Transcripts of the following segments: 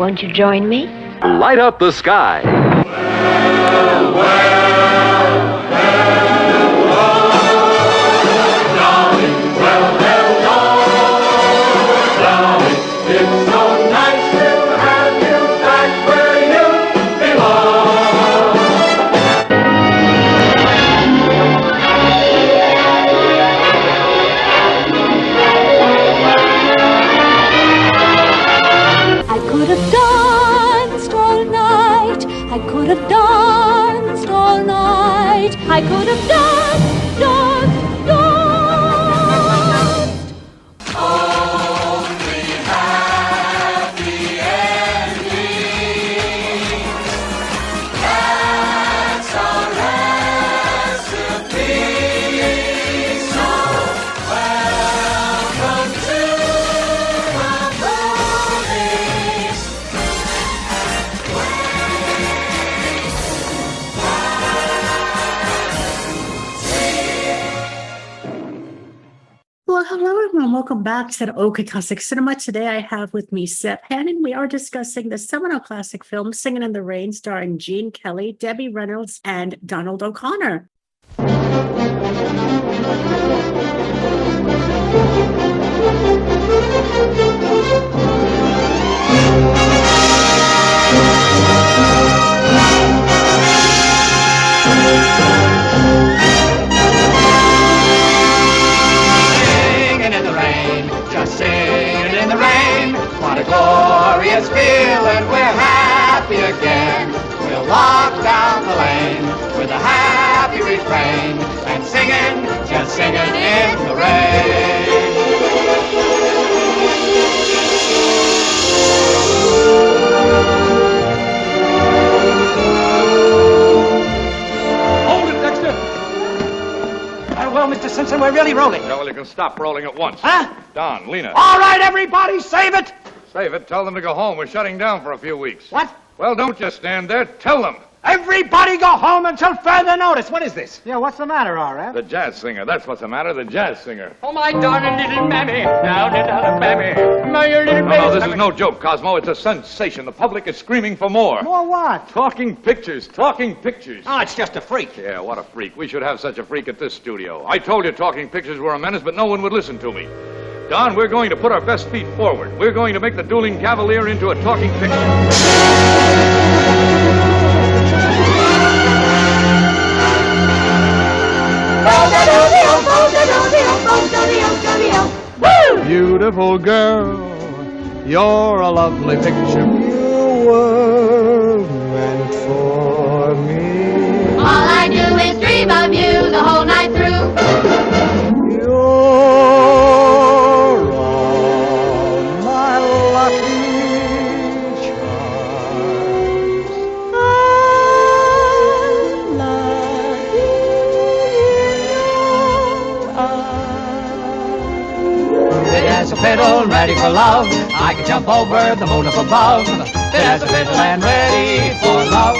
Won't you join me? Light up the sky. I could have danced, danced, danced. Only happy endings. That's our recipe. So welcome to the movies. Well, hello everyone. Welcome back to the OK Classic Cinema. Today I have with me Seth Hannon. We are discussing the seminal classic film Singing in the Rain, starring Gene Kelly, Debbie Reynolds, and Donald O'Connor. Singing in the rain, what a glorious feeling, we're happy again. We'll walk down the lane with a happy refrain and singing, just singing in the rain. Hold it, Dexter! Well, Mr. Simpson, we're really rolling. Yeah, well, you can stop rolling at once. Huh? Don, Lena. All right, everybody, save it! Save it. Tell them to go home. We're shutting down for a few weeks. What? Well, don't just stand there. Tell them. Everybody go home until further notice. What is this? Yeah, what's the matter, R.F.? The jazz singer. That's what's the matter. The jazz singer. Oh, my darling little mammy. Now, little mammy. My little No, this is no joke, Cosmo. It's a sensation. The public is screaming for more. More what? Talking pictures. Talking pictures. Oh, it's just a freak. Yeah, what a freak. We should have such a freak at this studio. I told you talking pictures were a menace, but no one would listen to me. Don, we're going to put our best feet forward. We're going to make the Dueling Cavalier into a talking picture. Beautiful girl, you're a lovely picture. You were meant for me. All I do is dream of you the whole night through. You're all my lucky charms. I love you in your eyes. Fit as a fiddle, ready for love. I can jump over the moon up above. Fit as a fiddle and ready for love.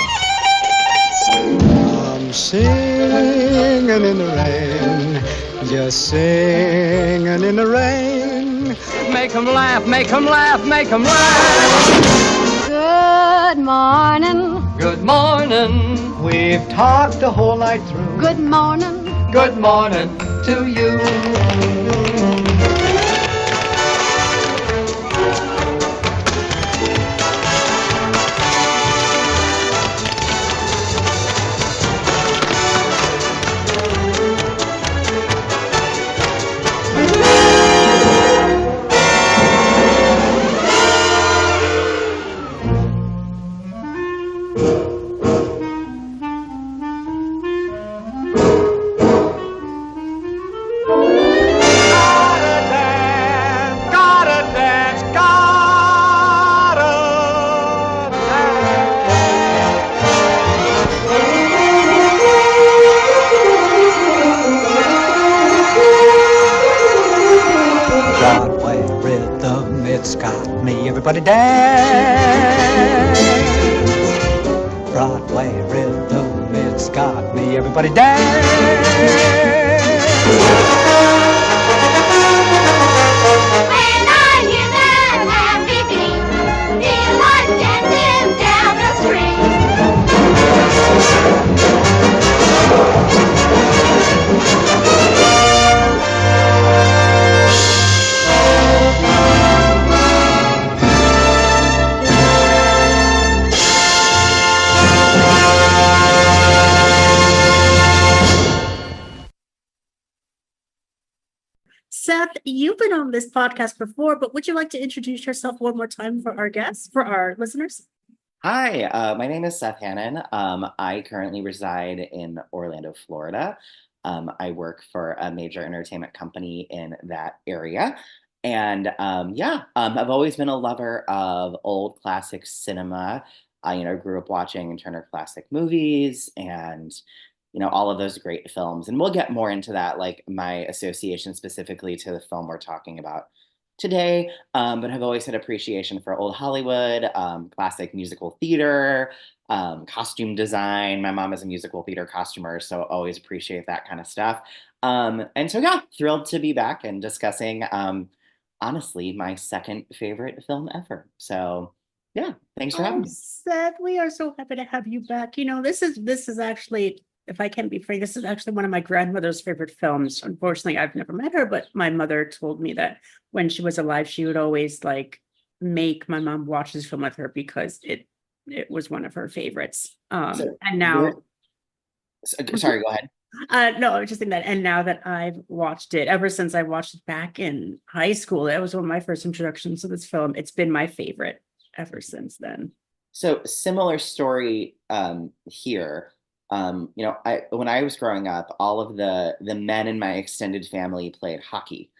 I'm singing in the rain, just singing in the rain. Make 'em laugh, make 'em laugh, make 'em laugh. Good morning. Good morning. We've talked the whole night through. Good morning. Good morning to you. Broadway rhythm, it's got me. Everybody dance. Broadway rhythm, it's got me. Everybody dance. When I hear that happy beat, feel like you've been on this podcast before, but would you like to introduce yourself one more time for our guests, for our listeners? Hi, my name is Seth Hannon. I currently reside in Orlando, Florida. I work for a major entertainment company in that area. And I've always been a lover of old classic cinema. I, grew up watching Turner Classic Movies and, all of those great films. And we'll get more into that, like my association specifically to the film we're talking about today, but have always had appreciation for old Hollywood, classic musical theater, costume design. My mom is a musical theater costumer, so always appreciate that kind of stuff. Thrilled to be back and discussing, honestly, my second favorite film ever. So yeah, thanks for having me. Seth, we are so happy to have you back. This is actually, if I can be frank, this is actually one of my grandmother's favorite films. Unfortunately, I've never met her, but my mother told me that when she was alive, she would always make my mom watch this film with her because it was one of her favorites. And now, sorry, go ahead. No, I was just saying that. And now that I've watched it, ever since I watched it back in high school, that was one of my first introductions to this film. It's been my favorite ever since then. So similar story here. When I was growing up, all of the men in my extended family played hockey.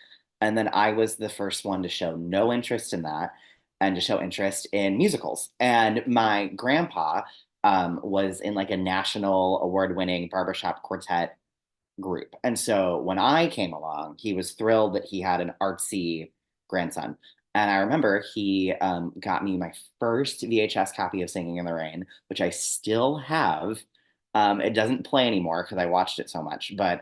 And then I was the first one to show no interest in that and to show interest in musicals. And my grandpa was in a national award-winning barbershop quartet group. And so when I came along, he was thrilled that he had an artsy grandson. And I remember he got me my first VHS copy of Singing in the Rain, which I still have. It doesn't play anymore because I watched it so much, but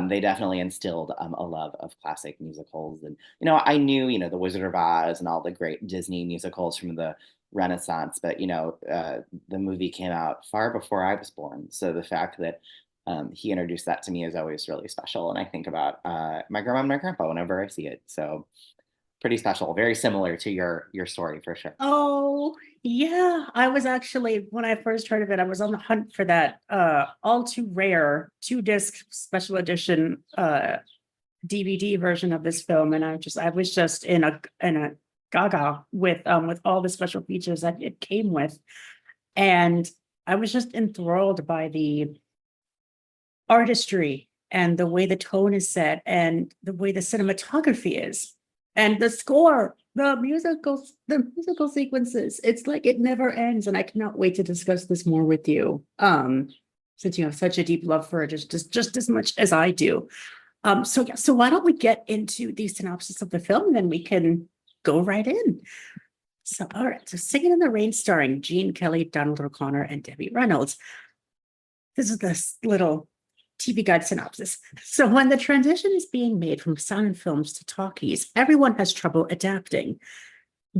they definitely instilled a love of classic musicals. And, I knew, The Wizard of Oz and all the great Disney musicals from the Renaissance, but, the movie came out far before I was born. So the fact that he introduced that to me is always really special. And I think about my grandma and my grandpa whenever I see it. So pretty special, very similar to your story for sure. Oh, yeah. I was actually, when I first heard of it, I was on the hunt for that all too rare 2-disc special edition DVD version of this film. And I was just in a gaga with all the special features that it came with. And I was just enthralled by the artistry and the way the tone is set and the way the cinematography is. And the score, the musical sequences, it's like it never ends. And I cannot wait to discuss this more with you. Since you have such a deep love for it, just as much as I do. So why don't we get into the synopsis of the film, and then we can go right in. So, all right. So Singing in the Rain, starring Gene Kelly, Donald O'Connor, and Debbie Reynolds. This is this little TV Guide synopsis. So when the transition is being made from silent films to talkies, everyone has trouble adapting.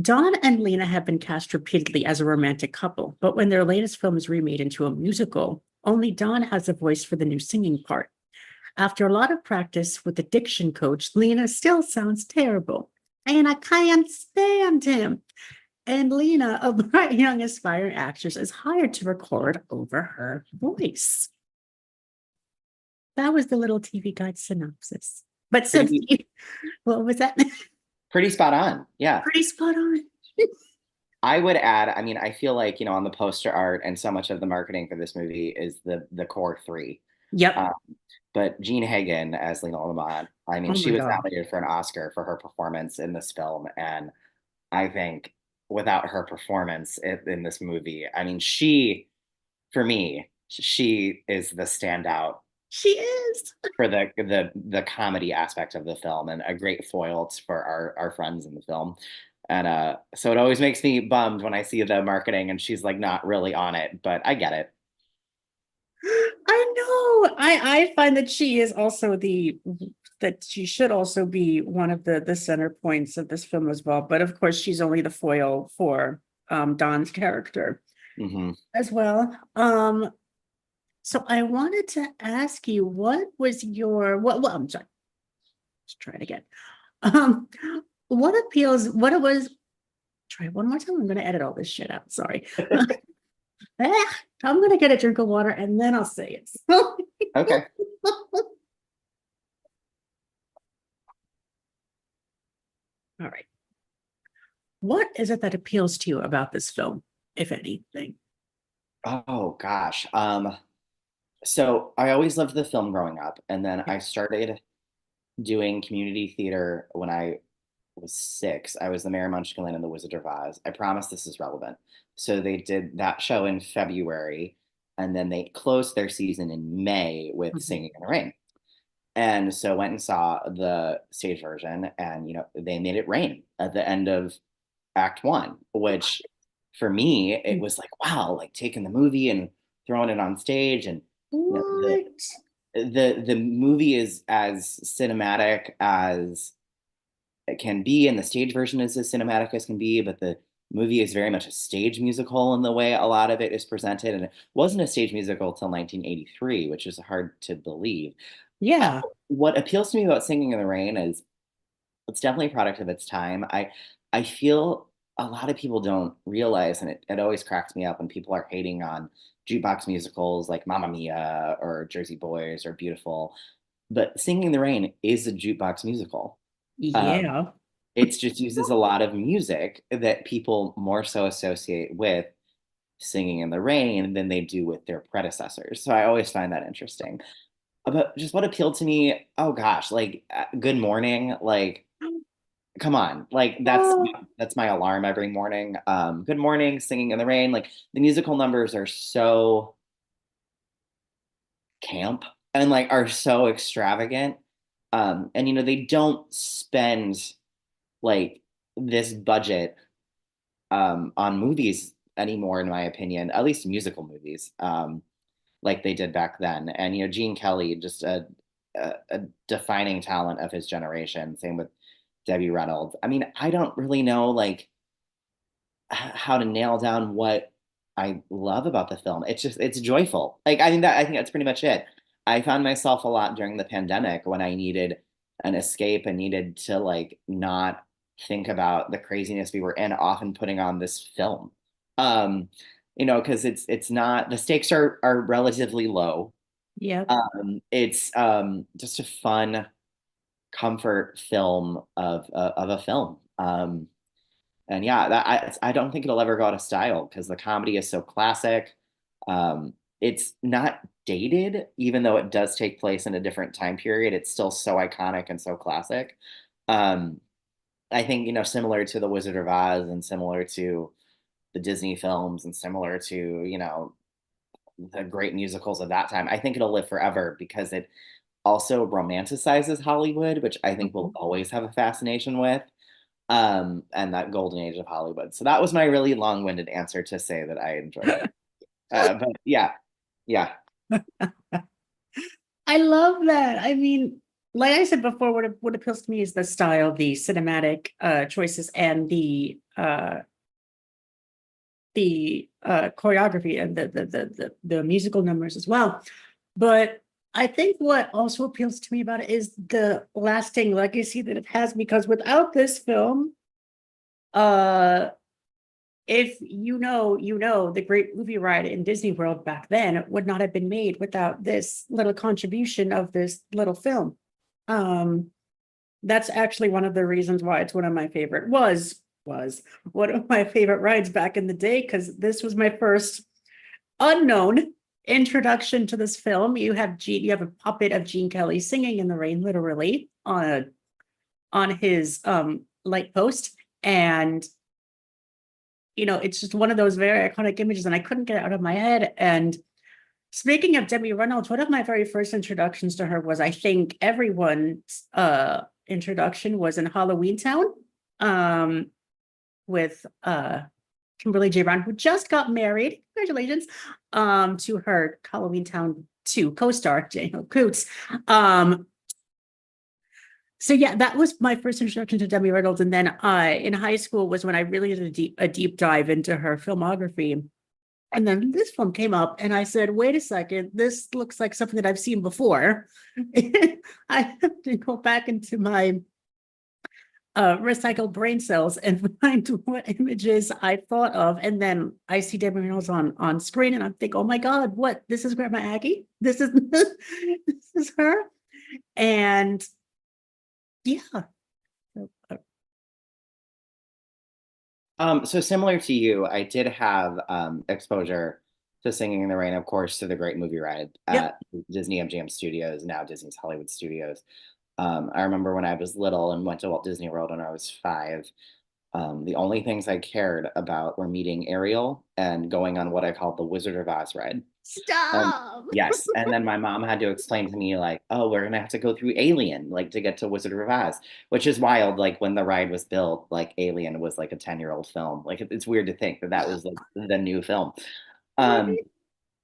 Don and Lena have been cast repeatedly as a romantic couple, but when their latest film is remade into a musical, only Don has a voice for the new singing part. After a lot of practice with the diction coach, Lena still sounds terrible. And I can't stand him. And Lena, a bright young aspiring actress, is hired to record over her voice. That was the little TV Guide synopsis. But since what was that? Pretty spot on. Yeah. Pretty spot on. I would add, I feel like, on the poster art and so much of the marketing for this movie is the core three. Yep. But Jean Hagen as Lena Lamont, she was nominated for an Oscar for her performance in this film. And I think without her performance in this movie, for me, she is the standout. She is for the comedy aspect of the film and a great foil for our friends in the film. And so it always makes me bummed when I see the marketing and she's not really on it, but I get it. I know. I find that she is also that she should also be one of the center points of this film as well. But of course, she's only the foil for Don's character as well. So I wanted to ask you, what was your I'm sorry. Let's try it again. What it was, try it one more time. I'm going to edit all this shit out. Sorry. I'm going to get a drink of water and then I'll say it. Okay. All right. What is it that appeals to you about this film, if anything? Oh gosh. So I always loved the film growing up, and then Yeah. I started doing community theater when I was 6. I was the Mayor Munchkin and the Wizard of Oz. I promise this is relevant. So they did that show in February, and then they closed their season in May with Mhm. Singing in the Rain. And so went and saw the stage version, and they made it rain at the end of Act One, which for me it was like, wow, like taking the movie and throwing it on stage, and you know, the What? the movie is as cinematic as it can be, and the stage version is as cinematic as can be, but the movie is very much a stage musical in the way a lot of it is presented, and it wasn't a stage musical till 1983, which is hard to believe. Yeah. What appeals to me about Singing in the Rain is it's definitely a product of its time. I feel a lot of people don't realize, and it always cracks me up when people are hating on jukebox musicals like Mamma Mia or Jersey Boys or Beautiful. But Singing in the Rain is a jukebox musical. Um, Yeah. it just uses a lot of music that people more so associate with Singing in the Rain than they do with their predecessors. So I always find that interesting. But just what appealed to me, oh gosh, like Good Morning, like come on, like Oh, that's my alarm every morning. Good Morning, Singing in the Rain, like the musical numbers are so camp and like are so extravagant. And they don't spend like this budget on movies anymore, in my opinion, at least musical movies, like they did back then. And Gene Kelly, just a defining talent of his generation. Same with Debbie Reynolds. I mean, I don't really know like how to nail down what I love about the film. It's joyful. Like I think that's pretty much it. I found myself a lot during the pandemic when I needed an escape and needed to like not think about the craziness we were in, often putting on this film. Um, because it's not, the stakes are relatively low. yeah. It's just a fun comfort film of a film. And yeah, I don't think it'll ever go out of style because the comedy is so classic. It's not dated, even though it does take place in a different time period. It's still so iconic and so classic. Um, I think, similar to The Wizard of Oz and similar to the Disney films and similar to, the great musicals of that time, I think it'll live forever because it also romanticizes Hollywood, which I think we'll Mhm. always have a fascination with, and that golden age of Hollywood. So that was my really long-winded answer to say that I enjoyed it. But yeah, yeah. I love that. I mean, like I said before, what appeals to me is the style, the cinematic choices, and the choreography and the musical numbers as well. But I think what also appeals to me about it is the lasting legacy that it has, because without this film, uh if the great movie ride in Disney World back then would not have been made without this little contribution of this little film. Um, that's actually one of the reasons why it's one of my favorite was one of my favorite rides back in the day, because this was my first unknown introduction to this film. You have a puppet of Gene Kelly singing in the rain, literally on his light post, and it's just one of those very iconic images, and I couldn't get it out of my head. And speaking of Debbie Reynolds, one of my very first introductions to her was, I think everyone's introduction was in Halloween Town, with Kimberly J. Brown, who just got married. Congratulations to her Halloween Town 2 co-star, Daniel Coots. So yeah, that was my first introduction to Debbie Reynolds. And then in high school was when I really did a deep dive into her filmography. And then this film came up and I said, wait a second, this looks like something that I've seen before. I have to go back into my recycled brain cells and find what images I thought of. And then I see Debbie Reynolds on screen and I think, oh my God, what? This is Grandma Aggie? This is this is her? And yeah. So similar to you, I did have exposure to Singing in the Rain, of course, to the Great Movie Ride Yep. at Disney MGM Studios, now Disney's Hollywood Studios. I remember when I was little and went to Walt Disney World when I was 5. The only things I cared about were meeting Ariel and going on what I called the Wizard of Oz ride. And Stop. yes, and then my mom had to explain to me like, oh, we're gonna have to go through Alien, like to get to Wizard of Oz, which is wild. Like when the ride was built, like Alien was like a 10-year-old film. Like it's weird to think that that was like the new film. Um, Right.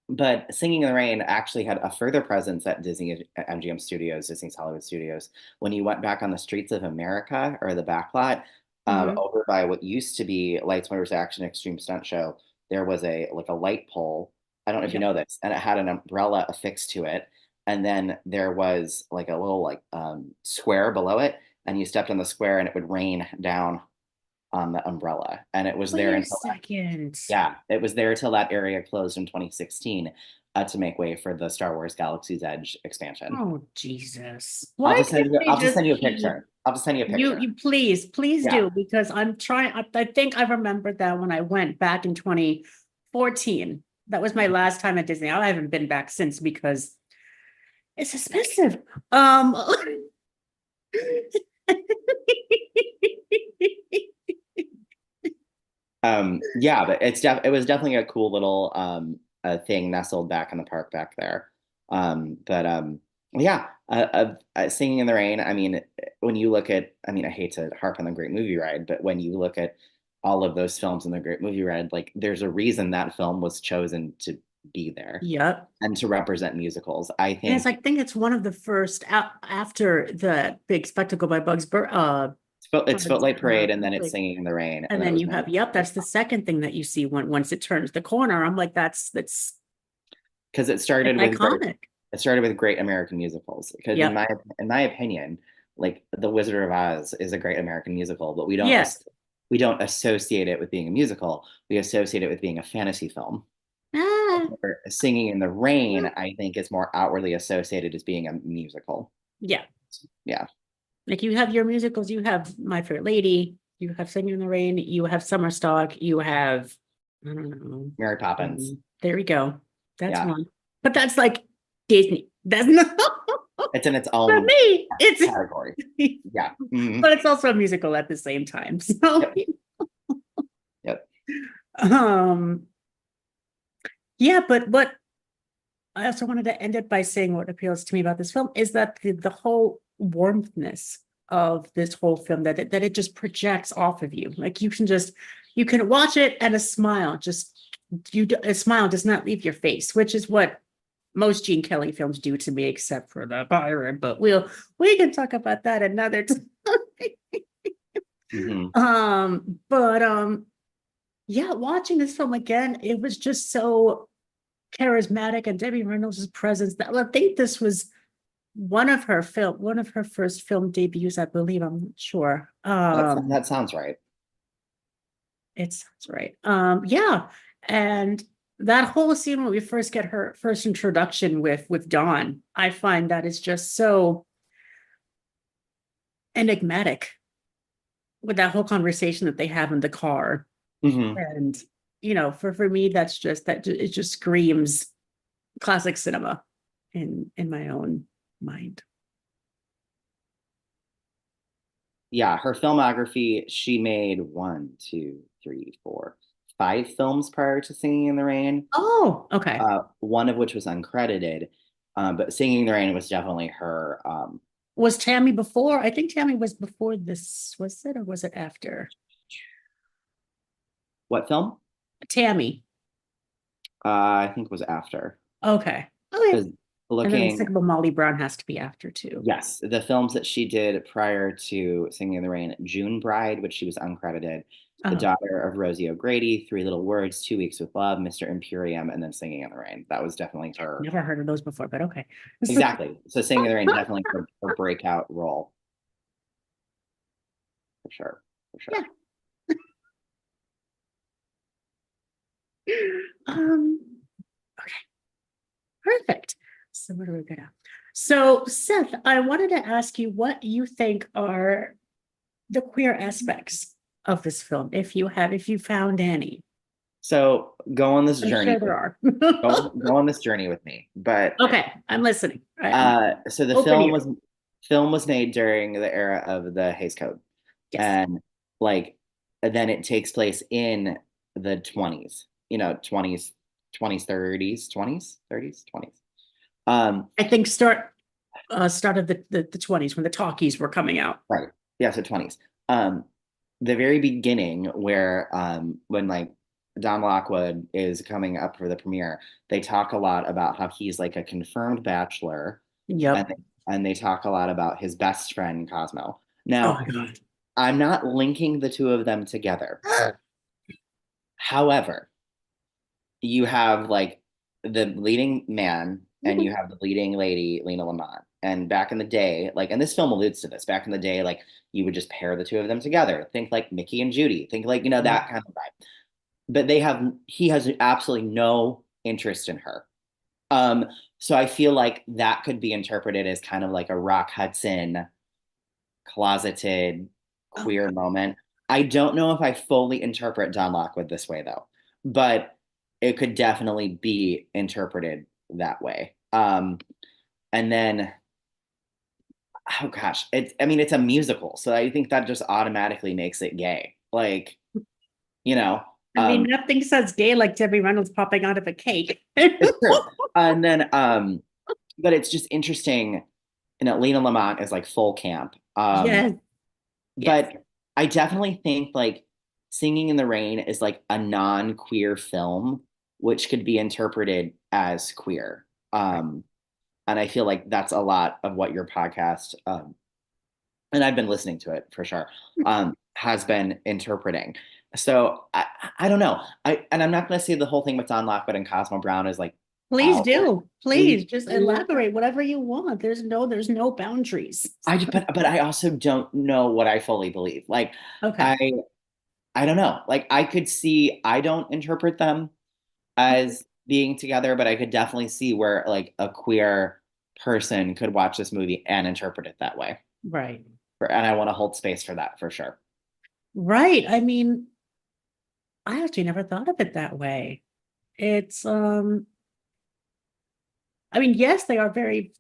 but Singing in the Rain actually had a further presence at Disney at MGM Studios, Disney's Hollywood Studios. When you went back on the streets of America or the backlot, Mhm. over by what used to be Lights, Motors, Action Extreme Stunt Show, there was a like a light pole. I don't know if you Yep. know this, and it had an umbrella affixed to it. And then there was like a little like square below it, and you stepped on the square, and it would rain down on the umbrella. And it was there Wait a until second. yeah, it was there till that area closed in 2016 to make way for the Star Wars Galaxy's Edge expansion. Oh, Jesus. I'll Why just send couldn't you. they I'll just just send you a keep picture. I'll just send you a you picture. you please Yeah. do, because I'm trying. I think I remembered that when I went back in 2014. That was my last time at Disney. I haven't been back since because it's expensive. Yeah, but it was definitely a cool little thing nestled back in the park back there. But yeah, Singing in the Rain. I mean, when you look at, I mean, I hate to harp on the Great Movie Ride, but when you look at all of those films in the Great Movie Ride, like there's a reason that film was chosen to be there Yep. and to represent musicals. I And it's think like, I think it's one of the first after the big spectacle by it's Footlight Parade, and then it's like, Singing in the Rain, and then it then was you have, yep, that's the second thing that you see once it turns the corner. I'm like, that's because it's iconic. it started with great American musicals. Because Yep. in my opinion, like The Wizard of Oz is a great American musical, but Yes. we don't associate it with being a musical. We associate it with being a fantasy film. Ah, Or Singing in the Rain, I think, is more outwardly associated as being a musical. yeah. Yeah. Like you have your musicals, you have My Fair Lady, you have Singing in the Rain, you have Summer Stock, you have, I don't know. Mary Poppins. There we go. That's Yeah. one. But that's like Disney. That's not It's in its for own me. It's category. Yeah. Mhm. but it's also a musical at the same time. So Yep. um yeah, but what I also wanted to end it by saying what appeals to me about this film is that the whole warmthness of this whole film that it just projects off of you. Like you can watch it and a smile a smile does not leave your face, which is what most Gene Kelly films do to me, except for the Byron. But we can talk about that another time. Mhm. Yeah, watching this film again, it was just so charismatic, and Debbie Reynolds' presence. That I think this was one of her first film debuts, I believe. I'm not sure. That sounds right. It sounds right. Yeah, and that whole scene when we first get her first introduction with Dawn, I find that is just so enigmatic with that whole conversation that they have in the car. Mhm. And for me, that's just it just screams classic cinema in my own mind. Yeah, her filmography, she made 5 films prior to Singing in the Rain, Oh, okay. one of which was uncredited. But Singing in the Rain was definitely her. Was Tammy before? I think Tammy was before this, was it, or was it after? What film? Tammy. I think it was after. Okay. 'Cause And then looking, Unsinkable Molly Brown has to be after too. yes, the films that she did prior to Singing in the Rain: June Bride, which she was uncredited, The Uh-huh. Daughter of Rosie O'Grady, Three Little Words, 2 Weeks with Love, Mr. Imperium, and then Singing in the Rain. That was definitely her. Never heard of those before, but okay. Exactly. So Singing in the Rain, definitely her breakout role. For sure. For sure. Yeah. Okay. Perfect. So what are we gonna? So Seth, I wanted to ask you what you think are the queer aspects of this film, if you found any? So go on this I'm journey. sure there are. Go on this journey with me. But Okay, I'm listening. so the Open ear. film was made during the era of the Hays Code. Yes. And like then it takes place in the 20s, 20s, 20s, 30s, 20s, 30s, 20s. I think start of the 20s when the talkies were coming out. Right. Yeah, so 20s. The very beginning where when like Don Lockwood is coming up for the premiere, they talk a lot about how he's like a confirmed bachelor. Yep. And they talk a lot about his best friend Cosmo. Oh Now, my God. I'm not linking the two of them together. However, you have like the leading man and you have the leading lady, Lena Lamont. And back in the day, like, and this film alludes to this, back in the day, like you would just pair the two of them together. Think like Mickey and Judy. Think like, that kind of vibe. But he has absolutely no interest in her. So I feel like that could be interpreted as kind of like a Rock Hudson closeted queer moment. I don't know if I fully interpret Don Lockwood this way though, but it could definitely be interpreted that way. And then, oh gosh, it's a musical, so I think that just automatically makes it gay. Like, I mean, nothing says gay like Debbie Reynolds popping out of a cake. It's true. And then, but it's just interesting. Lena Lamont is like full camp. Yes. But I definitely think like Singing in the Rain is like a non-queer film, which could be interpreted as queer. And I feel like that's a lot of what your podcast, and I've been listening to it for sure, has been interpreting. So I don't know. I'm not going to say the whole thing with Don Lockwood and Cosmo Brown is like. Please do. Please just elaborate whatever you want. There's no boundaries. But I also don't know what I fully believe. Like, okay. I don't know. Like, I don't interpret them as being together, but I could definitely see where like a queer person could watch this movie and interpret it that way. Right. And I want to hold space for that for sure. Right. I mean, I actually never thought of it that way. It's I mean, yes, they're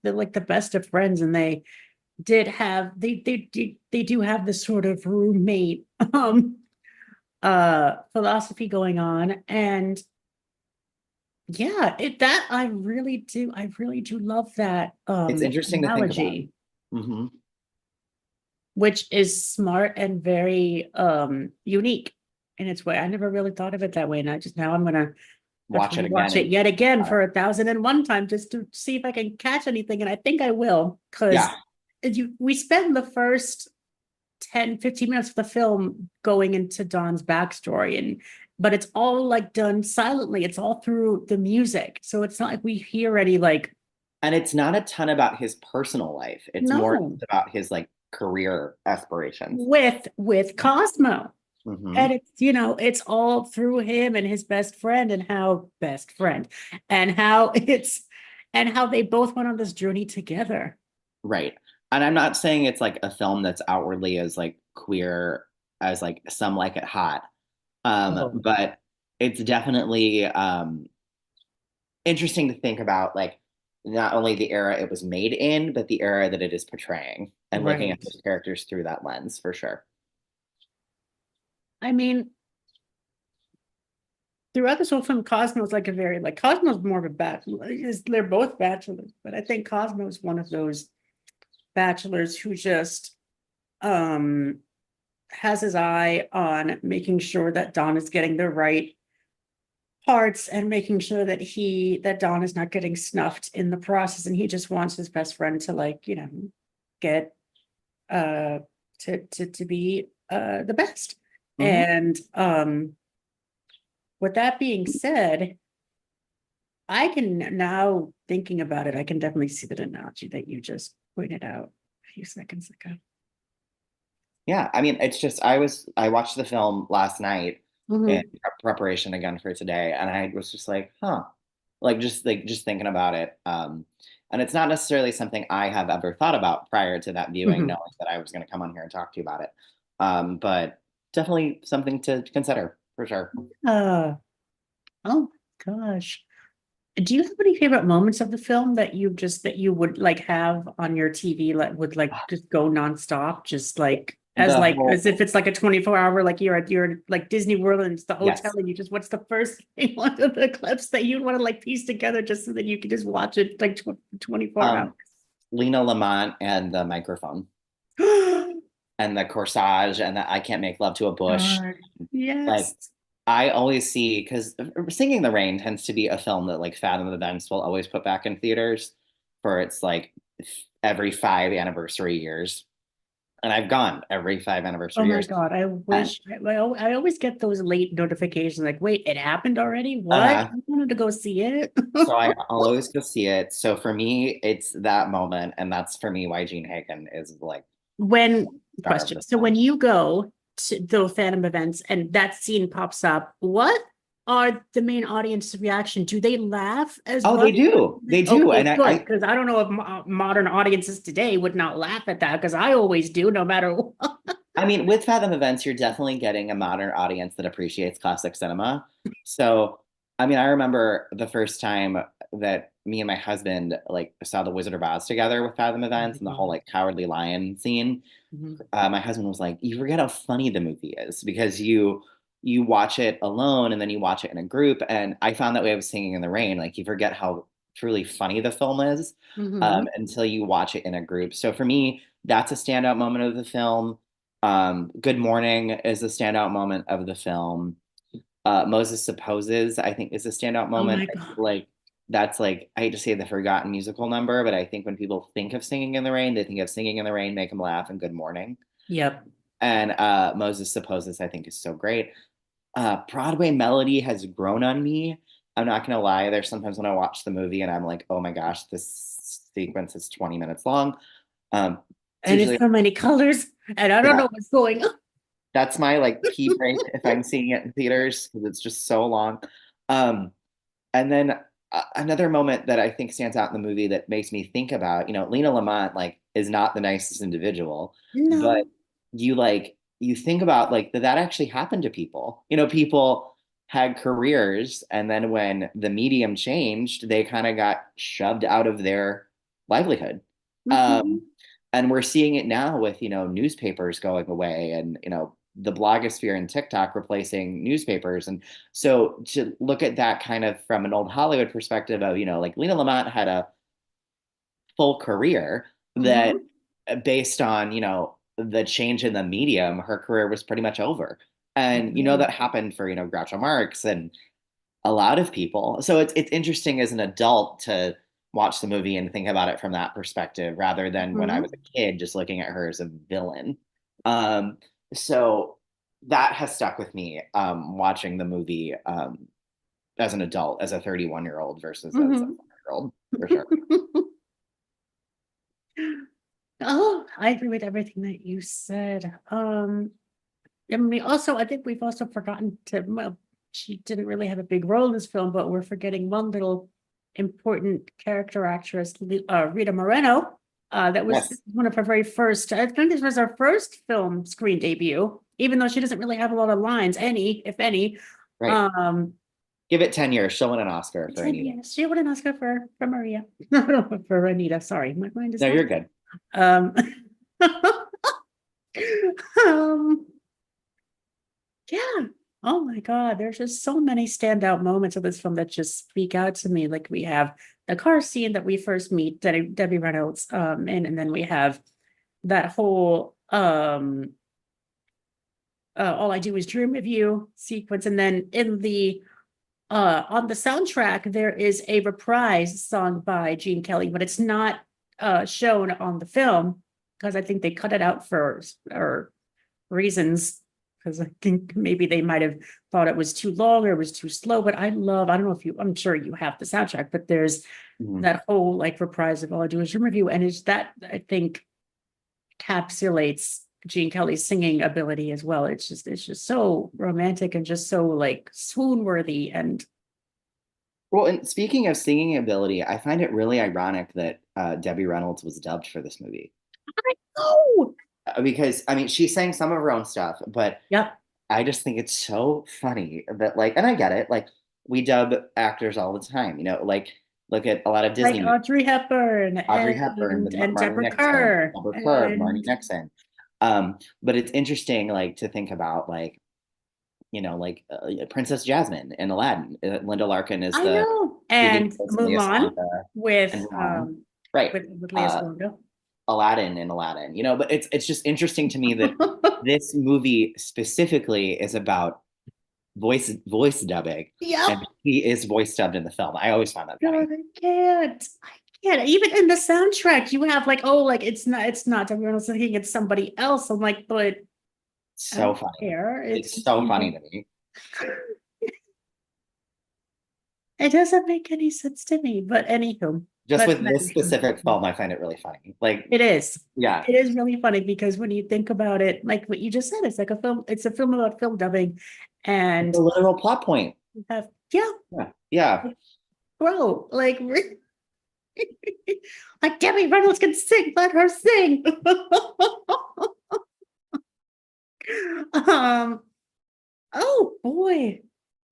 like the best of friends, and they do have this sort of roommate philosophy going on. And yeah, I really do love that it's interesting analogy, to think about. Which is smart and very unique in its way. I never really thought of it that way, and I'm gonna watch it yet again for 1,001 time just to see if I can catch anything. And I think I will, because we spend the first 10-15 minutes of the film going into Don's backstory, but it's all like done silently. It's all through the music, so it's not like we hear any like. And it's not a ton about his personal life. It's more about his like career aspirations with Cosmo. Mm-hmm. And it's all through him and his best friend, and how they both went on this journey together. Right. And I'm not saying it's like a film that's outwardly as like queer as like Some Like It Hot. But it's definitely interesting to think about like not only the era it was made in, but the era that it is portraying, and looking at those characters through that lens for sure. I mean, throughout this whole film, Cosmo's more of a bachelor. They're both bachelors, but I think Cosmo's one of those bachelors who just has his eye on making sure that Don is getting the right parts, and making sure that Don is not getting snuffed in the process. And he just wants his best friend to get to be the best. And with that being said, I can now, thinking about it, I can definitely see that analogy that you just pointed out a few seconds ago. Yeah, I mean, it's just I watched the film last night in preparation again for today, and I was just like, just thinking about it. And it's not necessarily something I have ever thought about prior to that viewing, knowing that I was going to come on here and talk to you about it. But definitely something to consider for sure. Uh, oh gosh. Do you have any favorite moments of the film that you would like have on your TV like would like just go nonstop, just The whole as if it's like a 24-hour, like you're at your like Disney World and it's the hotel yes. and you just what's the first thing, one of the clips that you'd want to like piece together just so that you could just watch it like 24 hours? Lena Lamont and the microphone and the corsage and the I can't make love to a bush. God, Like yes. I always see because Singing in the Rain tends to be a film that like Fathom Events will always put back in theaters for its like every 5 anniversary years. And I've gone every five Oh anniversary my years. God, I And wish I always get those late notifications like, wait, it happened already? What? uh, I wanted to go see it. so I'll always go see it. So for me, it's that moment, and that's for me why Gene Hagen is like When star of question, this so film. when you go to the Phantom events and that scene pops up, what are the main audience reaction? Do they laugh as Oh, much? they do, Okay, and good, because I don't know if modern audiences today would not laugh at that, because I always do, no matter what. I mean, with Fathom Events, you're definitely getting a modern audience that appreciates classic cinema. So, I mean, I remember the first time that me and my husband like saw The Wizard of Oz together with Fathom Events and the whole like Cowardly Lion scene. Mhm. My husband was like, "You forget how funny the movie is because you watch it alone and then you watch it in a group." And I found that way with Singing in the Rain. Like, you forget how truly funny the film is Mhm. until you watch it in a group. So for me, that's a standout moment of the film. Good Morning is a standout moment of the film. Moses Supposes, I think, is a standout Oh moment. my I God. feel like that's like, I hate to say the forgotten musical number, but I think when people think of Singing in the Rain, they think of Singing in the Rain, Make 'Em Laugh, and Good Morning. Yep. And Moses Supposes, I think, is so great. Broadway Melody has grown on me. I'm not gonna lie. There's sometimes when I watch the movie and I'm like, oh my gosh, this sequence is 20 minutes long. It's And it's usually so many colors, and I don't yeah, know what's going on. that's my like pee break if I'm seeing it in theaters because it's just so long. Um, and then another moment that I think stands out in the movie that makes me think about, Lena Lamont like is not the nicest individual, but No. you think about like that actually happened to people. People had careers, and then when the medium changed, they kind of got shoved out of their livelihood. Um, Mhm. and we're seeing it now with, newspapers going away and, the blogosphere and TikTok replacing newspapers. And so to look at that kind of from an old Hollywood perspective of, like Lena Lamont had a full career that Mhm. based on, the change in the medium, her career was pretty much over. And Mhm. that happened for, Groucho Marx and a lot of people. So it's interesting as an adult to watch the movie and think about it from that perspective rather than when I was Mhm. a kid just looking at her as a villain. Um, so that has stuck with me watching the movie as an adult, as a 31-year-old versus as a Mhm. 4-year-old, for sure. Oh, I agree with everything that you said. And I think we've also forgotten to, well, she didn't really have a big role in this film, but we're forgetting one little important character actress, Rita Moreno. That was Yes, one of her very first, I think this was her first film screen debut, even though she doesn't really have a lot of lines, any, if any. right. Um, Give it 10 years. She'll win an Oscar for 10 Anita. years. She won an Oscar for Maria. For Anita. Sorry, my mind is No, not. you're good. Um, um, yeah. Oh my God, there's just so many standout moments of this film that just speak out to me. Like we have the car scene that we first meet Debbie Reynolds, and then we have that whole All I Do Is Dream of You sequence, and then in the on the soundtrack there is a reprise song by Gene Kelly, but it's not shown on the film because I think they cut it out for or reasons, because I think maybe they might have thought it was too long or it was too slow. But I don't know if I'm sure you have the soundtrack, but there's Mhm. that whole like reprise of All I Do Is Dream of You, and it's that I think encapsulates Gene Kelly's singing ability as well. It's just so romantic and just so like swoon worthy. And Well, and speaking of singing ability, I find it really ironic that Debbie Reynolds was dubbed for this movie. oh Because I mean, she sang some of her own stuff, but yep. I just think it's so funny that like, and I get it, like we dub actors all the time, you know, like look at a lot of Like Disney movies, Audrey Hepburn Audrey Hepburn with and Marty Deborah Nixon, Kerr Albert Kerr, Marty and Nixon. But it's interesting, like to think about, like you know, like Princess Jasmine in Aladdin. Linda Larkin is I the know, who and plays Leah Mulan Salonga with and Mulan, right? Leah Salonga. Aladdin in Aladdin, you know. But it's just interesting to me that this movie specifically is about voice dubbing, Yep. and he is voice dubbed in the film. I always find that funny. God, I can't. I can't. Even in the soundtrack, you have like, oh, like it's not everyone's thinking it's somebody else. I'm like, but I So don't funny. care. It's so funny to me. It doesn't make any sense to me. But anywho, Just let's with this mention- specific film, I find it really funny. Like, It is. yeah, It is really funny because when you think about it, like what you just said, it's like a film. It's a film about film dubbing, and it's a literal plot point. you have yeah, Yeah. bro, like like Debbie Reynolds can sing, let her sing. Oh boy,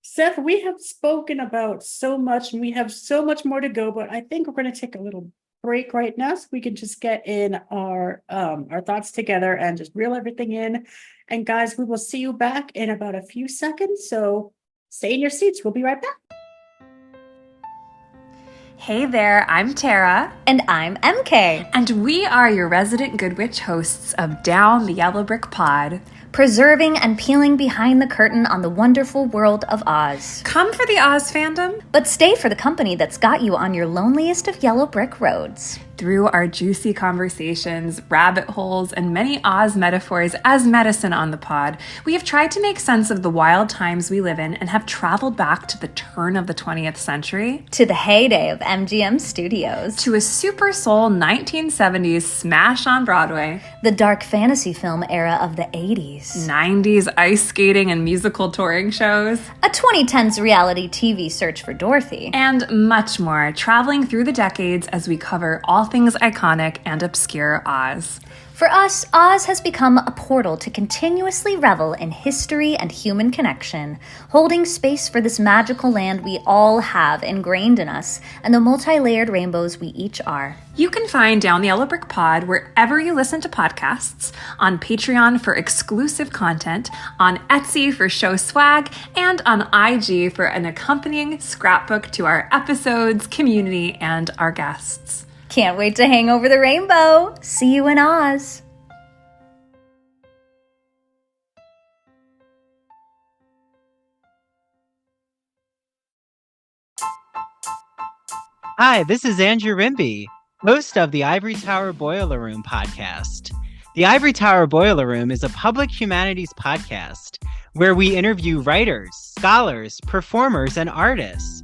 Seth, we have spoken about so much and we have so much more to go, but I think we're going to take a little break right now so we can just get in our thoughts together and just reel everything in. And guys, we will see you back in about a few seconds. So stay in your seats. We'll be right back. Hey there, I'm Tara. And I'm MK. And we are your resident Good Witch hosts of Down the Yellow Brick Pod, preserving and peeling behind the curtain on the wonderful world of Oz. Come for the Oz fandom, but stay for the company that's got you on your loneliest of yellow brick roads. Through our juicy conversations, rabbit holes, and many Oz metaphors as medicine on the pod, we have tried to make sense of the wild times we live in and have traveled back to the turn of the 20th century, to the heyday of MGM Studios, to a super soul 1970s smash on Broadway, the dark fantasy film era of the 80s, 90s ice skating and musical touring shows, a 2010s reality TV search for Dorothy, and much more, traveling through the decades as we cover all things iconic and obscure Oz. For us, Oz has become a portal to continuously revel in history and human connection, holding space for this magical land we all have ingrained in us and the multi-layered rainbows we each are. You can find Down the Yellow Brick Pod wherever you listen to podcasts, on Patreon for exclusive content, on Etsy for show swag, and on IG for an accompanying scrapbook to our episodes, community, and our guests. Can't wait to hang over the rainbow. See you in Oz. Hi, this is Andrew Rimby, host of the Ivory Tower Boiler Room podcast. The Ivory Tower Boiler Room is a public humanities podcast where we interview writers, scholars, performers, and artists.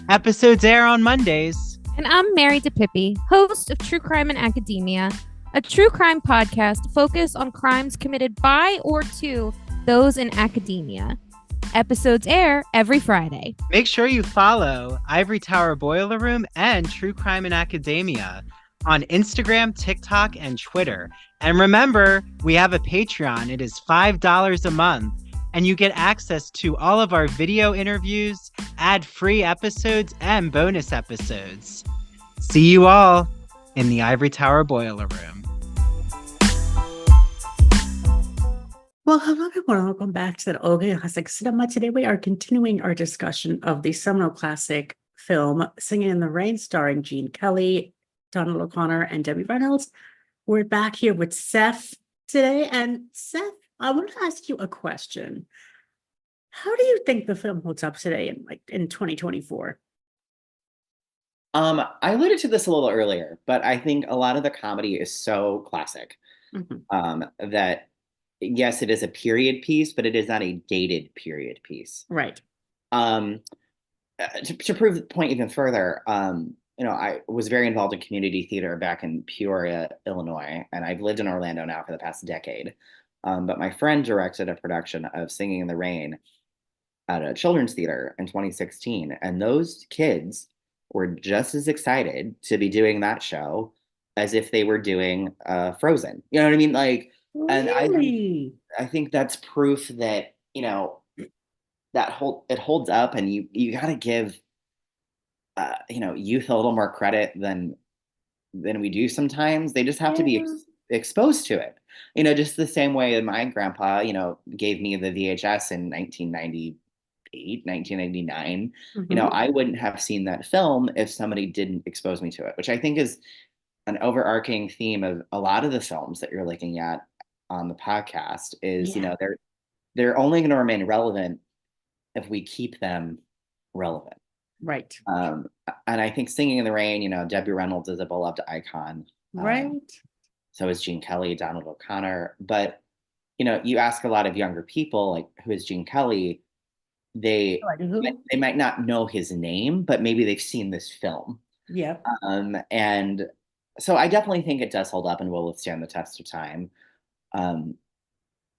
Episodes air on Mondays. And I'm Mary DePippi, host of True Crime in Academia, a true crime podcast focused on crimes committed by or to those in academia. Episodes air every Friday. Make sure you follow Ivory Tower Boiler Room and True Crime in Academia on Instagram, TikTok, and Twitter. And remember, we have a Patreon. It is $5 a month. And you get access to all of our video interviews, ad-free episodes, and bonus episodes. See you all in the Ivory Tower Boiler Room. Well, hello everyone. Welcome back to the OK Classic Cinema. Today we are continuing our discussion of the seminal classic film Singing in the Rain, starring Gene Kelly, Donald O'Connor, and Debbie Reynolds. We're back here with Seth today. And Seth, I want to ask you a question. How do you think the film holds up today in 2024? I alluded to this a little earlier, but I think a lot of the comedy is so classic that yes, it is a period piece, but it is not a dated period piece. Right. To prove the point even further, you know, I was very involved in community theater back in Peoria, Illinois, and I've lived in Orlando now for the past decade. But my friend directed a production of Singing in the Rain at a children's theater in 2016. And those kids were just as excited to be doing that show as if they were doing Frozen. You know what I mean? Like, really? And I think that's proof that you know, it holds up, and you got to give youth a little more credit than we do sometimes. They just have to be exposed to it. Just the same way that my grandpa, gave me the VHS in 1998, 1999. I wouldn't have seen that film if somebody didn't expose me to it, which I think is an overarching theme of a lot of the films that you're looking at on the podcast is, they're only going to remain relevant if we keep them relevant. Right. And I think Singing in the Rain, Debbie Reynolds is a beloved icon. Right. So is Gene Kelly, Donald O'Connor. But, you ask a lot of younger people, like, who is Gene Kelly? They might not know his name, but maybe they've seen this film. Yeah. And so I definitely think it does hold up and will withstand the test of time. And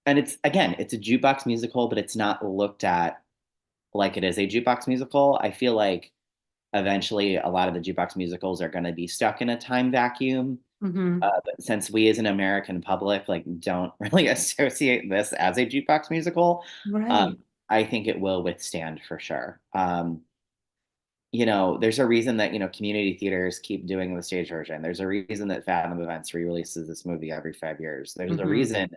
it's a jukebox musical, but it's not looked at like it is a jukebox musical. I feel like eventually a lot of the jukebox musicals are going to be stuck in a time vacuum. But since we as an American public don't really associate this as a jukebox musical, right. I think it will withstand for sure. There's a reason that community theaters keep doing the stage version. There's a reason that Fathom Events re-releases this movie every 5 years. There's a reason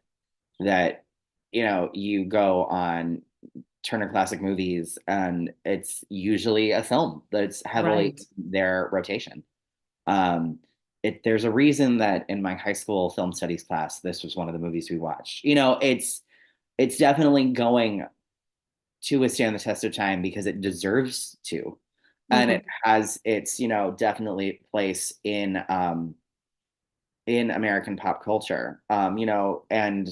that you go on Turner Classic Movies and it's usually a film that's heavily their rotation. There's a reason that in my high school film studies class, this was one of the movies we watched. It's definitely going to withstand the test of time because it deserves to. And it has its, definitely place in American pop culture. And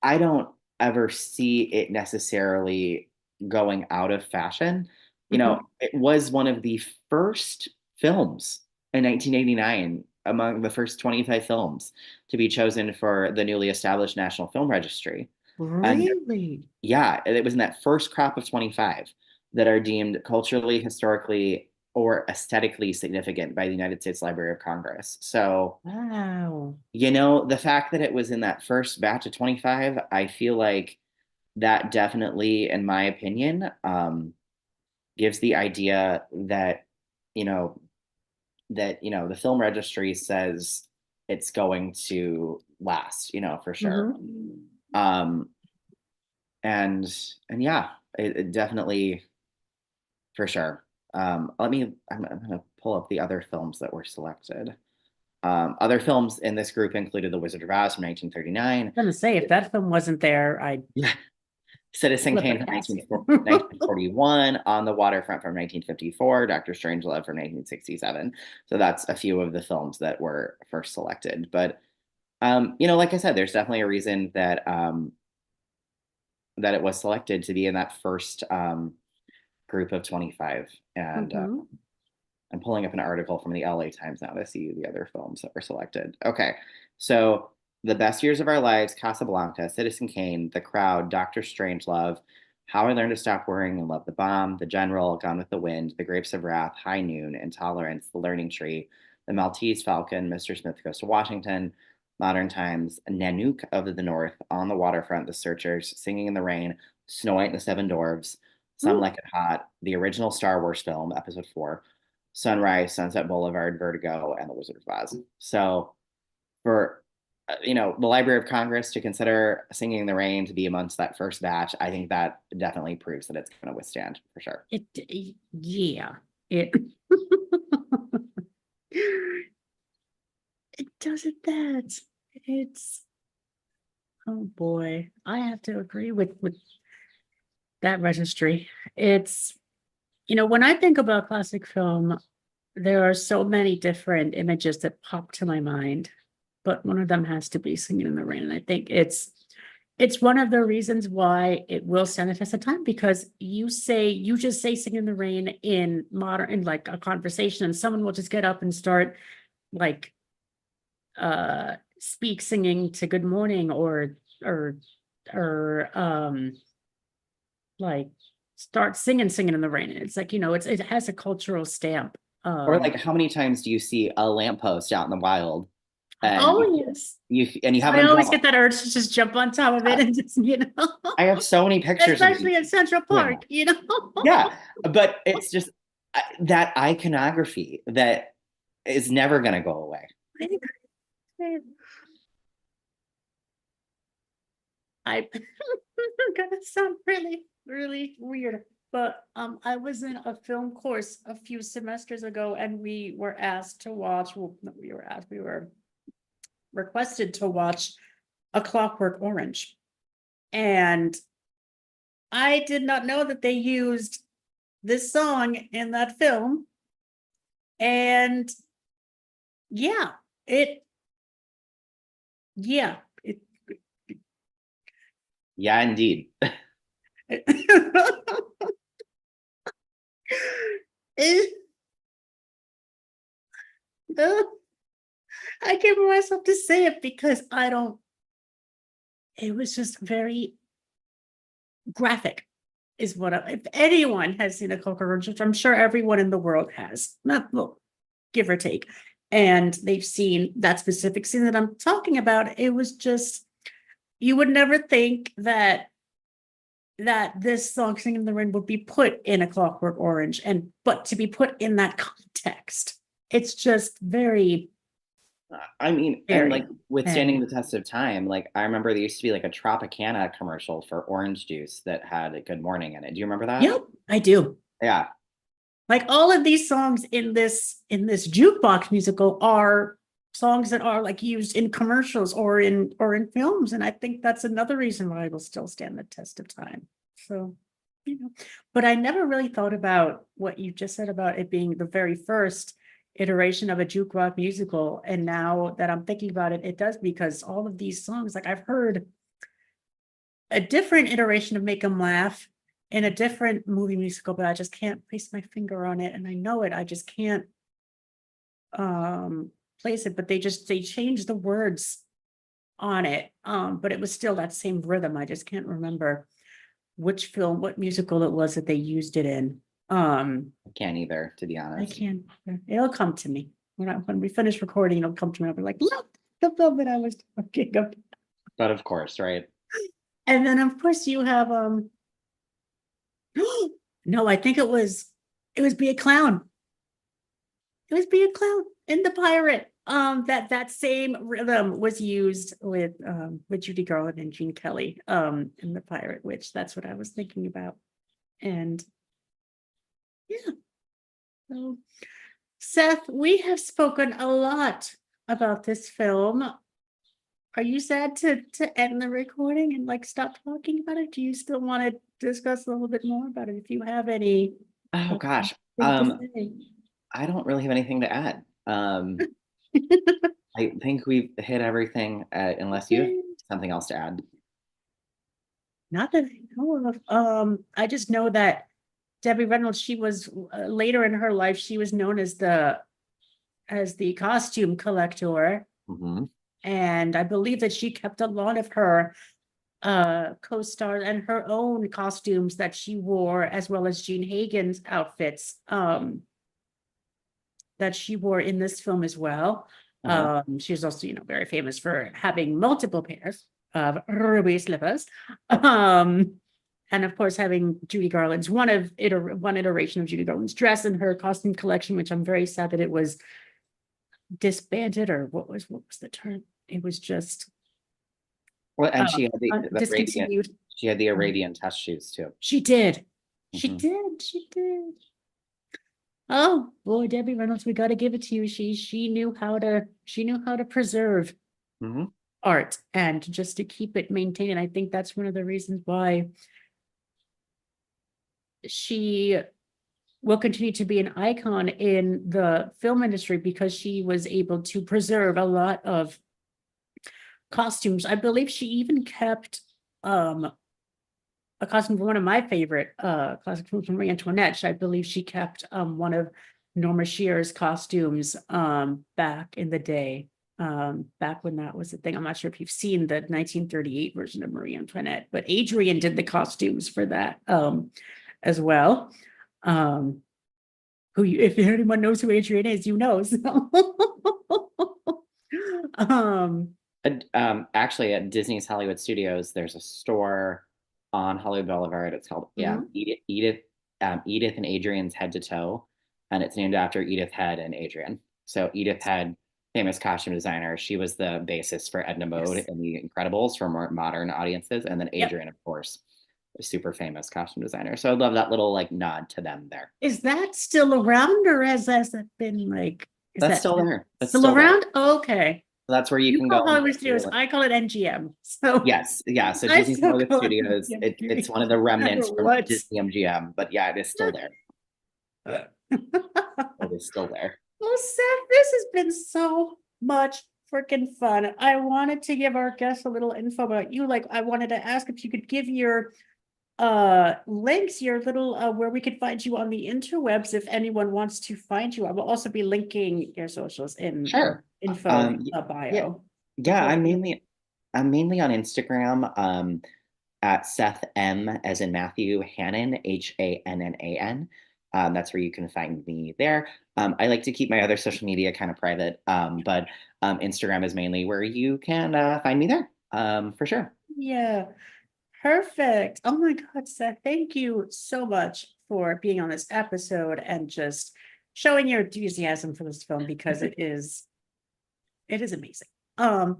I don't ever see it necessarily going out of fashion. It was one of the first films in 1989 among the first 25 films to be chosen for the newly established National Film Registry. Really? Yeah, it was in that first crop of 25 that are deemed culturally, historically, or aesthetically significant by the United States Library of Congress. So, wow. The fact that it was in that first batch of 25, I feel like that definitely, in my opinion, gives the idea that, the film registry says it's going to last, for sure. And yeah, it definitely, for sure. I'm going to pull up the other films that were selected. Other films in this group included The Wizard of Oz from 1939. I'm going to say, if that film wasn't there, I'd... Citizen Kane from 1941, On the Waterfront from 1954, Dr. Strangelove from 1967. So that's a few of the films that were first selected. But, like I said, there's definitely a reason that that it was selected to be in that first group of 25. And I'm pulling up an article from the LA Times now to see the other films that were selected. Okay, so The Best Years of Our Lives, Casablanca, Citizen Kane, The Crowd, Dr. Strangelove, How I Learned to Stop Worrying and Love the Bomb, The General, Gone with the Wind, The Grapes of Wrath, High Noon, Intolerance, The Learning Tree, The Maltese Falcon, Mr. Smith Goes to Washington, Modern Times, Nanook of the North, On the Waterfront, The Searchers, Singing in the Rain, Snow White and the Seven Dwarfs, Some Like It Hot, the original Star Wars film, Episode 4, Sunrise, Sunset Boulevard, Vertigo, and The Wizard of Oz. So for the Library of Congress to consider Singing in the Rain to be amongst that first batch, I think that definitely proves that it's going to withstand for sure. It doesn't that. It's, oh boy, I have to agree with that registry. It's, when I think about classic film, there are so many different images that pop to my mind, but one of them has to be Singing in the Rain. And I think it's one of the reasons why it will stand the test of time, because you just say Singing in the Rain in like a conversation, and someone will just get up and start like speak singing to Good Morning or like start singing in the Rain. It's like, it has a cultural stamp. Or like, how many times do you see a lamppost out in the wild And Oh, yes. you have I an always umbrella. get that urge to just jump on top of it and just, I have so many pictures of especially me in Central doing Park, that. Yeah, but it's just that iconography that is never going to go away. I'm gonna sound really, really weird, but I was in a film course a few semesters ago, and we were asked to watch. Well, not we were asked. We were requested to watch A Clockwork Orange, and I did not know that they used this song in that film. And yeah, it. Yeah, it. Yeah, indeed. I give myself to say it because I don't. It was just very graphic, is what if anyone has seen A Clockwork Orange, which I'm sure everyone in the world has, not well, give or take, and they've seen that specific scene that I'm talking about. It was just, you would never think that this song "Singing in the Rain" would be put in A Clockwork Orange, but to be put in that context, it's just very. I mean, and like withstanding very- the test of time, like I remember there used to be like a Tropicana commercial for orange juice that had a Good Morning in it. Do you remember that? Yep, I do. Yeah. Like all of these songs in this jukebox musical are songs that are like used in commercials or in films, and I think that's another reason why it will still stand the test of time. So, but I never really thought about what you just said about it being the very first iteration of a jukebox musical, and now that I'm thinking about it, it does, because all of these songs, like I've heard a different iteration of Make 'Em Laugh in a different movie musical, but I just can't place my finger on it, and I know it, I just can't place it, but they changed the words on it, but it was still that same rhythm. I just can't remember which film, what musical it was that they used it in. I can't either, to be I honest. can't. It'll come to me when we finish recording. It'll come to me. I'll be like, look, the film that I was talking about. But of course, right? And then of course you have no, I think it was Be a Clown. It was Be a Clown in The Pirate. That same rhythm was used with Judy Garland and Gene Kelly in The Pirate, which that's what I was thinking about. And yeah. So, Seth, we have spoken a lot about this film. Are you sad to end the recording and like stop talking about it? Do you still want to discuss a little bit more about it? If you have any. Oh gosh. thing to say. I don't really have anything to add. I think we've hit everything, unless you have something else to add. Not that I know of. I just know that Debbie Reynolds, she was later in her life, she was known as the costume collector. Mm-hmm. And I believe that she kept a lot of her co-stars and her own costumes that she wore, as well as Jean Hagen's outfits that she wore in this film as well. She's also, very famous for having multiple pairs of ruby slippers. And of course, having Judy Garland's one iteration of Judy Garland's dress in her costume collection, which I'm very sad that it was disbanded, or what was the term? It was just and she had the discontinued. She had the Arabian test shoes too. She did. She Mhm. did. She did. Oh boy, Debbie Reynolds, we got to give it to you. She knew how to preserve Mhm. art and just to keep it maintained. And I think that's one of the reasons why she will continue to be an icon in the film industry, because she was able to preserve a lot of costumes. I believe she even kept a costume for one of my favorite classic films from Marie Antoinette. I believe she kept one of Norma Shear's costumes back in the day, back when that was a thing. I'm not sure if you've seen the 1938 version of Marie Antoinette, but Adrian did the costumes for that as well. If anyone knows who Adrian is, you know. So. Actually, at Disney's Hollywood Studios, there's a store on Hollywood Boulevard. It's called Edith and Adrian's Head to Toe, and it's named after Edith Head and Adrian. So Edith Head, famous costume designer, she was the basis for Edna Mode in The Incredibles for more modern audiences, and then Adrian, of course, a super famous costume designer. So I love that little like nod to them there. Is that still around, or has that been like? That's still there. That's still around? Oh, okay. So that's where you can go. Hollywood Studios. I call it MGM. So yes, yeah. So Disney's Hollywood Studios. It's one of the remnants from Disney MGM, but yeah, it is still there. It is still there. Well, Seth, this has been so much freaking fun. I wanted to give our guests a little info about you. Like, I wanted to ask if you could give your links, your little where we could find you on the interwebs if anyone wants to find you. I will also be linking your socials in info bio. Yeah, I'm mainly on Instagram at Seth M as in Matthew Hannan, Hannan. That's where you can find me there. I like to keep my other social media kind of private, but Instagram is mainly where you can find me there, for sure. Yeah, perfect. Oh my God, Seth, thank you so much for being on this episode and just showing your enthusiasm for this film, because it is amazing. Yeah,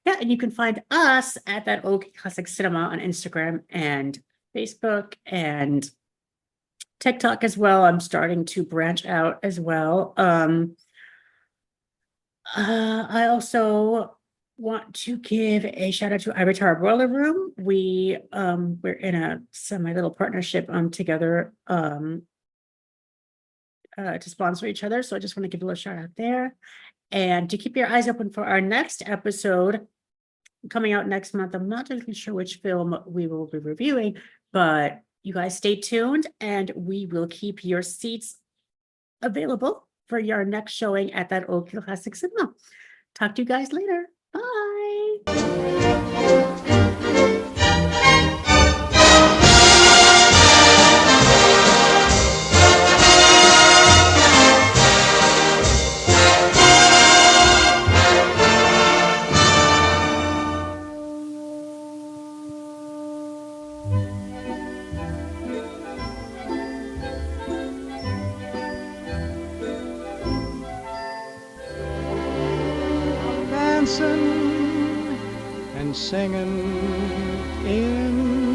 and you can find us at That OK Classic Cinema on Instagram and Facebook and TikTok as well. I'm starting to branch out as well. I also want to give a shout out to Ivory Tower Boiler Room. We're in a semi little partnership together to sponsor each other. So I just want to give a little shout out there, and to keep your eyes open for our next episode coming out next month. I'm not really sure which film we will be reviewing, but you guys stay tuned, and we will keep your seats available for your next showing at That Old Classic Cinema. Talk to you guys later. Bye. Dancing and singing in